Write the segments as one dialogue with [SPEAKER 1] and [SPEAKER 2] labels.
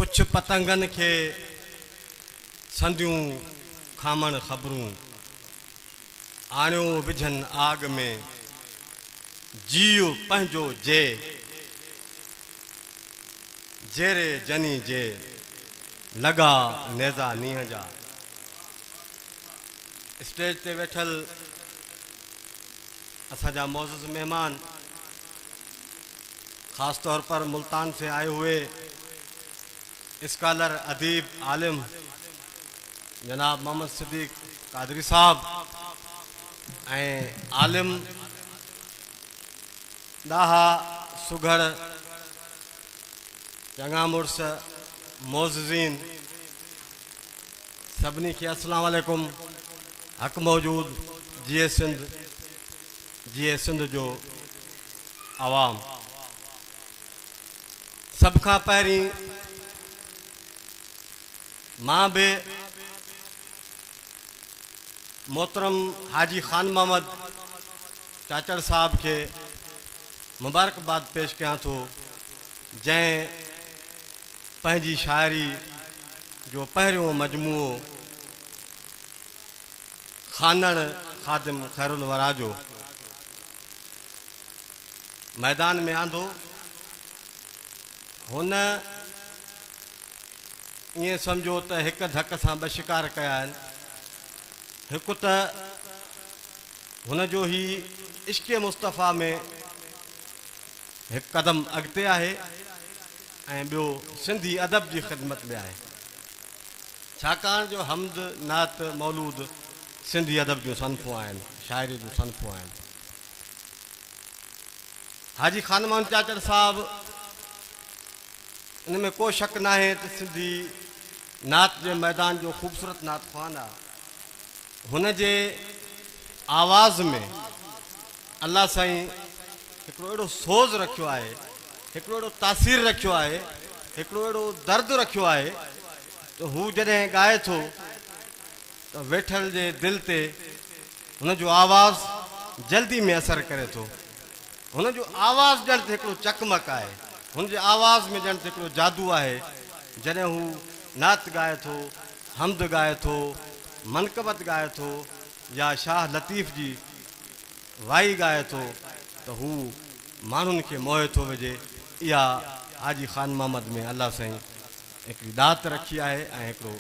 [SPEAKER 1] पुछ पतंगन के संदियूं खामण ख़बरूं आणियो विझन आग में जियो पंहिंजो जे जेरे जनी जे लगा नेज़ा नीह जा। स्टेज ते वेठल असांजा मोअज़्ज़ज़ मेहमान, ख़ास तौर पर मुल्तान से आए हुए स्कॉलर, अदीब, आलिम जनाब मोहम्मद सिद्दीक कादरी साहब ऐं आलिम ॾाहा सुघड़ चङा मुड़स मोअज़्ज़ीन सभिनी खे अस्सलाम वालेकुम। हक़ मौजूद जिए सिंध जो आवाम। सब खां पहिरीं मां बि मोहतरम हाजी खान मोहम्मद चाचड़ साहब के मुबारकबाद पेश कयां थो, जैं पंहिंजी शायरी जो पहिरियों मजमूओ खानड़ ख़ादिम खैरुल वरा जो मैदान में आंदो। हुन ईअं सम्झो त हिकु धक सां ॿ शिकार कया आहिनि। हिकु त हुनजो ही इश्क़ मुस्तफ़ा में हिकु क़दम अॻिते आहे ऐं ॿियो सिंधी अदब जी ख़िदमत में आहे, छाकाणि जो हमद, नात, मौलूद सिंधी अदब जूं सनफ़ूं आहिनि, शाइरी जूं सनफ़ूं आहिनि। हाजी खान मोहम्मद चाचड़ साहब, इन में को शक न आहे त सिंधी नात जे मैदान जो ख़ूबसूरत नात ख़्वान आहे। हुन जे आवाज़ में अल्लाह साईं हिकिड़ो अहिड़ो सोज़ रखियो आहे, हिकिड़ो अहिड़ो तासीर रखियो आहे, हिकिड़ो अहिड़ो दर्द रखियो आहे त हू जॾहिं ॻाए थो त वेठल जे दिलि ते हुनजो आवाज़ जल्दी में असर करे थो। हुनजो आवाज़ ॼण त हिकिड़ो चकमक आहे, हुनजे आवाज़ में ॼण त हिकिड़ो जादू आहे। जॾहिं हू नात ॻाए थो, हमद ॻाए थो, मनक़बत ॻाए थो या शाह लतीफ़ जी वाई ॻाए थो त हू माण्हुनि खे मोहे थो विझे। इहा हाजी खान मोहम्मद में अल्लाह साईं हिकिड़ी दात रखी आहे ऐं हिकिड़ो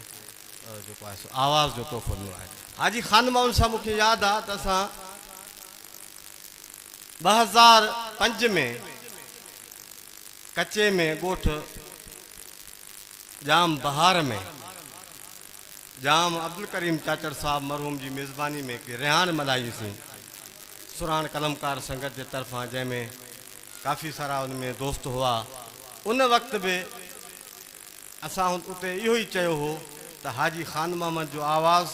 [SPEAKER 1] जेको आहे सो आवाज़ जो तोहफ़ो ॾिनो आहे। हाजी खान मोहम्मद सां मूंखे यादि आहे त असां 2005 में कचे में ॻोठ जाम बहार में जाम अब्दुल करीम चाचड़ साहब मरहूम जी मेज़बानी में हिकिड़ी रिहान मल्हाईसीं सुराण कलमकार संगत जे तरफ़ां, जंहिंमें काफ़ी सारा उन में दोस्त हुआ। उन वक़्तु बि असां उते इहो ई चयो हो त हाजी खान मोहम्मद जो आवाज़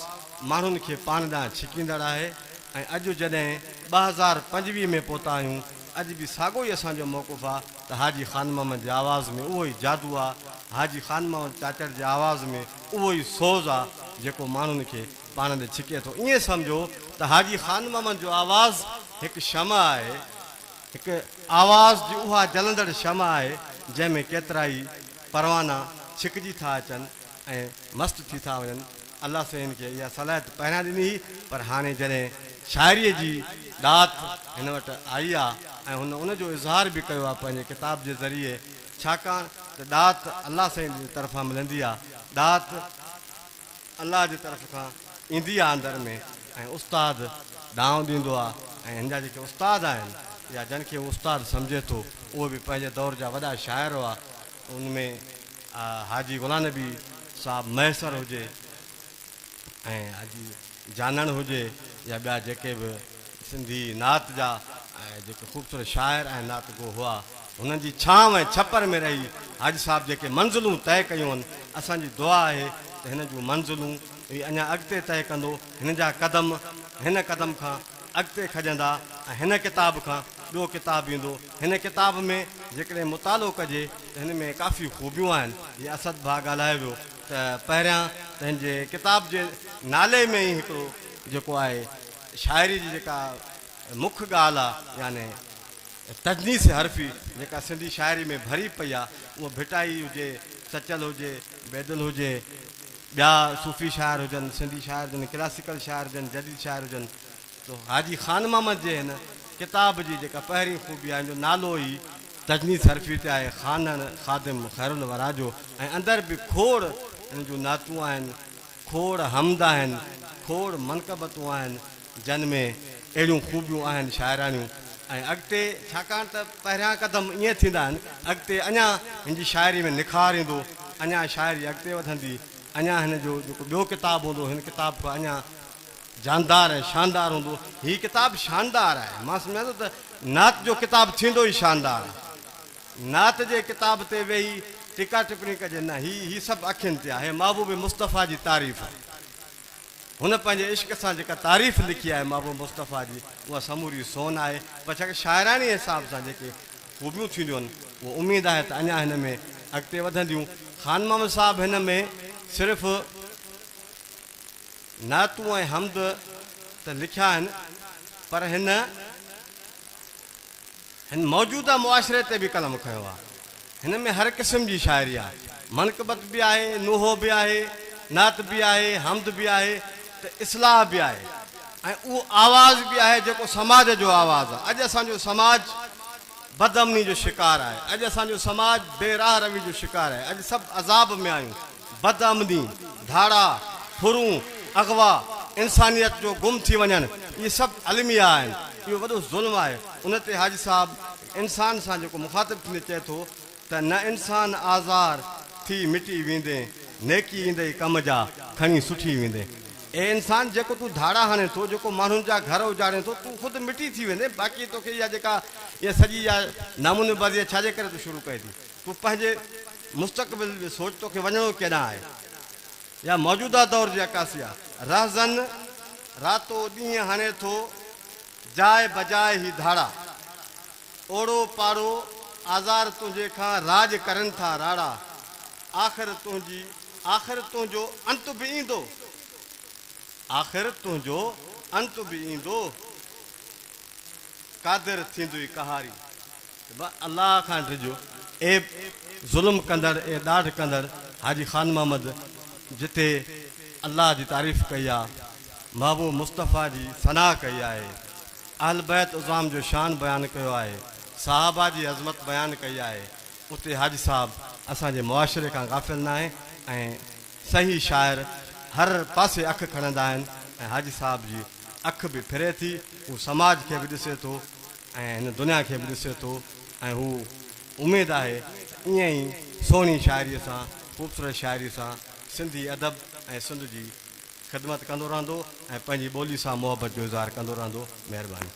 [SPEAKER 1] माण्हुनि खे पाण ॾांहुं छिकींदड़ आहे। ऐं अॼु जॾहिं 2025 में पहुता आहियूं, अॼु बि साॻियो ई असांजो मौक़ुफ़ आहे त हाजी खान मोहम्मद जे आवाज़ में उहो ई जादू आहे, हाजी खान मोहम्मद चाचड़ जे आवाज़ में उहो ई सोज़ आहे जेको माण्हुनि खे पाण ॾे छिके थो। ईअं सम्झो त हाजी खान मोहम्मद जो आवाज़ हिकु शमा आहे, हिकु आवाज़ जी उहा जलंदड़ शमा आहे जंहिंमें केतिरा ई परवाना छिकिजी था अचनि ऐं मस्तु थी था वञनि। अल्लाह साईं खे इहा सलाहियत पहिरियां ॾिनी हुई, पर हाणे जॾहिं शाइरीअ जी दात हिन वटि आई आहे ऐं उनजो इज़हार बि कयो आहे पंहिंजे किताब जे ज़रिए, छाकाणि त दात अल्लाह साईं जी तरफ़ां मिलंदी आहे, दात अल्लाह जी तरफ़ खां ईंदी आहे अंदरि में, ऐं उस्ताद दांव ॾींदो आहे। ऐं हिन जा जेके उस्ताद आहिनि या जन खे उस्ताद सम्झे थो, उहो बि पंहिंजे दौर जा वॾा शाइर हुआ। उनमें हाजी गुलाम नबी साहब मैसर हुजे ऐं हाजी जानण हुजे या ॿिया जेके बि सिंधी नात जा जेके ख़ूबसूरत शाइर ऐं नात गो हुआ, हुननि जी छांव ऐं छपर में रही हाजी साहब जेके मंज़िलूं तय कयूं आहिनि, असांजी दुआ आहे त हिन जूं मंज़िलूं हीअ अञा अॻिते तय कंदो। हिन जा क़दम हिन क़दम खां अॻिते खॼंदा ऐं हिन किताब खां ॿियो किताबु ईंदो। हिन किताब में जेकॾहिं मुतालो कजे त हिन में काफ़ी ख़ूबियूं आहिनि। हीअ असद भाउ ॻाल्हाए वियो त पहिरियां त हिन जे किताब जे नाले में ई हिकिड़ो जेको आहे शाइरी जी जेका मुख्य ॻाल्हि आहे, यानी तजनीस हरफ़ी जेका सिंधी शाइरी में भरी पई आहे, उहा भिटाई हुजे सचल हुजे, बैदल हुजे, ॿिया सूफ़ी शाइर हुजनि, सिंधी शाइर हुजनि, क्लासिकल शाइर हुजनि, जदीद शाइर हुजनि। तो हाजी खान मोहम्मद जे हिन किताब जी जेका पहिरीं ख़ूबी आहे, जो नालो ई तजनीद हरफ़ी ते आहे, खानन ख़ादिम ख़ैरुल वरा जो, ऐं अंदरि बि खोड़ हिन जूं नातूं आहिनि, खोड़ हमद आहिनि, खोड़ मनक़बतूं आहिनि, जिन में अहिड़ियूं ख़ूबियूं आहिनि शाइरानियूं। ऐं अॻिते छाकाणि त पहिरियां क़दम ईअं थींदा आहिनि, अॻिते अञा हिन जी शाइरी में निखार ईंदो, अञा शाइरी अॻिते वधंदी, अञा हिन जो जेको ॿियो किताबु हूंदो हिन किताब खां अञा जानदार ऐं शानदार हूंदो। हीअ किताबु शानदार आहे, मां सम्झां थो त नात जो किताबु थींदो ई शानदार आहे। नात जे किताब ते वेही टिका टिप्पणी कजे न, हीअ सभु अखियुनि ते आहे। महबूब मुस्तफ़ा जी तारीफ़, हुन पंहिंजे इश्क सां जेका तारीफ़ लिखी आहे महबूब मुस्तफ़ा जी, उहा समूरी सोन आहे। पर छा शाइरानी हिसाब सां जेके ख़ूबियूं थींदियूं आहिनि, उहा उमेदु आहे त अञा हिन में अॻिते वधंदियूं। खान मोहम्मद साहिबु हिन में सिर्फ़ु नातूं ऐं हमद त लिखिया आहिनि, पर हिन मौजूदा मुआशिरे ते बि कलम कयो आहे। हिन में हर क़िस्म जी शाइरी आहे, मनक़बत बि आहे, नुहो बि आहे, नात बि आहे, हमद बि आहे, त इस्लाह बि आहे, ऐं उहो आवाज़ बि आहे जेको समाज जो आवाज़ आहे। अॼु असांजो समाज बदअमनी जो शिकार आहे, अॼु असांजो समाज बेराह रवी जो शिकार आहे। अॼु सभु अज़ाब में आहियूं, बदअमनी, धाड़ा, फुरूं, अगवा, इंसानियत जो गुम थी वञनि, इहे सभु अलमिया आहिनि। इहो वॾो ज़ुल्म आहे। उन ते हाजी साहब इंसान सां जेको मुखातिब थींदे चए थो त न इंसान आज़ार थी मिटी वेंदे, नेकी ईंदे कम जा खणी सुठी वेंदे। ए इंसान जेको तूं धाड़ा हणे थो, जेको माण्हुनि जा घर उजाड़े थो, तूं ख़ुदि मिटी थी वेंदे। बाक़ी तोखे इहा जेका इहा सॼी इहा नामुनबाज़ी छाजे करे तूं शुरू कई थी? तूं पंहिंजे मुस्तक़बिल में सोच, तोखे वञिणो केॾांहुं आहे। या मौजूदा दौर जी अकासी आहे, रहज़न रातो ॾींहुं हणे थो, जाए बजाए ही धाड़ा, ओड़ो पाड़ो आज़ार तुंहिंजे खां राज करनि था राड़ा, आख़िर तुंहिंजो अंत बि ईंदो, आख़िर तुंहिंजो अंत बि ईंदो, कादिर थींदुई कहारी। अलाह खां डिॼो, ए ज़ुल्म कंदड़, ए ॾाढ कंदड़ हाजी खान मोहम्मद, जिते अल्लाह जी तारीफ़ कई आहे, महबूब मुस्तफ़ा जी सना कई आहे, अहल बैत उज़ाम जो शान बयानु कयो आहे, साहबा जी अज़मत बयानु कई आहे, उते हाजी साहब असांजे मुआशिरे खां गाफ़िल न आहे। ऐं सही शाइर हर पासे अखि खणंदा आहिनि, ऐं हाजी साहब जी अखि बि फिरे थी, हू समाज खे बि ॾिसे थो ऐं हिन दुनिया खे बि ॾिसे थो। ऐं हू उमेदु आहे ईअं ई सुहिणी शाइरीअ सां, ख़ूबसूरत शाइरी सां सिंधी अदब ऐं सिंध जी ख़िदमत कंदो रहंदो ऐं पंहिंजी ॿोली सां मुहबत जो इज़हार कंदो रहंदो। महिरबानी।